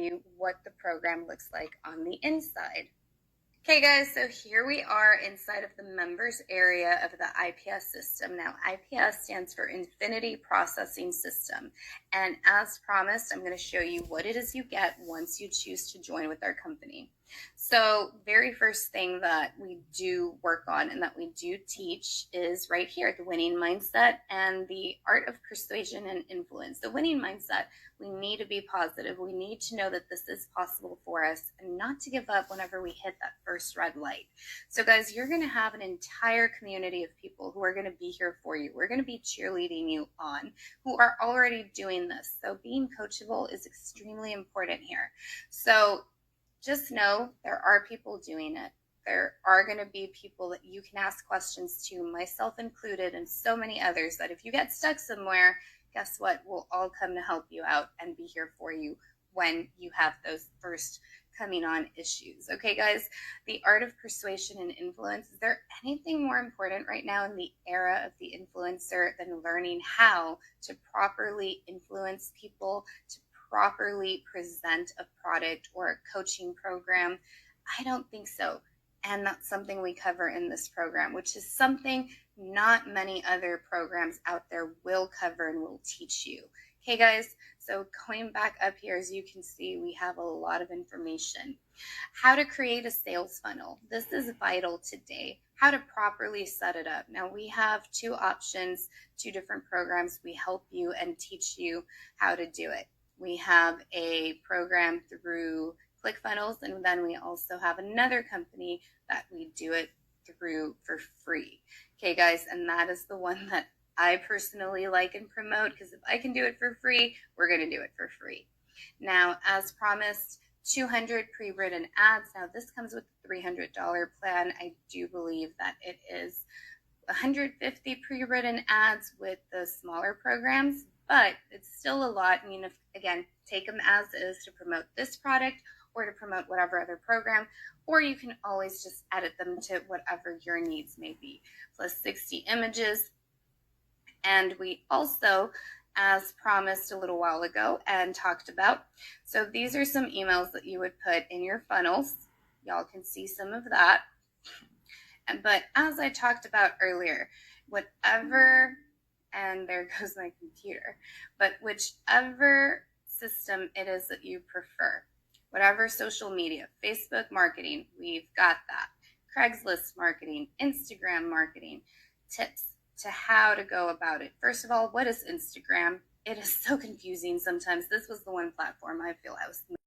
you what the program looks like on the inside. Okay guys, so here we are inside of the members area of the IPS system. Now IPS stands for Infinity Processing System. And as promised, I'm going to show you what it is you get once you choose to join with our company. So very first thing that we do work on and that we do teach is right here, the winning mindset and the art of persuasion and influence. The winning mindset, we need to be positive. We need to know that this is possible for us and not to give up whenever we hit that first red light. So guys, you're going to have an entire community of people who are going to be here for you. We're going to be cheerleading you on, who are already doing this. So being coachable is extremely important here. So just know there are people doing it. There are going to be people that you can ask questions to, myself included, and so many others, that if you get stuck somewhere, guess what? We'll all come to help you out and be here for you when you have those first coming on issues. Okay, guys, the art of persuasion and influence. Is there anything more important right now in the era of the influencer than learning how to properly influence people, to properly present a product or a coaching program? I don't think so. And that's something we cover in this program, which is something not many other programs out there will cover and will teach you. Okay, guys, so going back up here, as you can see, we have a lot of information. How to create a sales funnel. This is vital today. How to properly set it up. Now, we have two options, two different programs. We help you and teach you how to do it. We have a program through ClickFunnels, and then we also have another company that we do it through for free. Okay, guys, and that is the one that I personally like and promote, because if I can do it for free, we're going to do it for free. Now, as promised, 200 pre-written ads. Now, this comes with a $300 plan. I do believe that it is 150 pre-written ads with the smaller programs, but it's still a lot. I mean, if, again, take them as is to promote this product or to promote whatever other program, or you can always just edit them to whatever your needs may be, plus 60 images. And we also, as promised a little while ago and talked about, so these are some emails that you would put in your funnels. Y'all can see some of that. But as I talked about earlier, whatever, and there goes my computer, but whichever system it is that you prefer, whatever social media, Facebook marketing, we've got that. Craigslist marketing, Instagram marketing, tips to how to go about it. First of all, what is Instagram? It is so confusing sometimes. This was the one platform I feel I was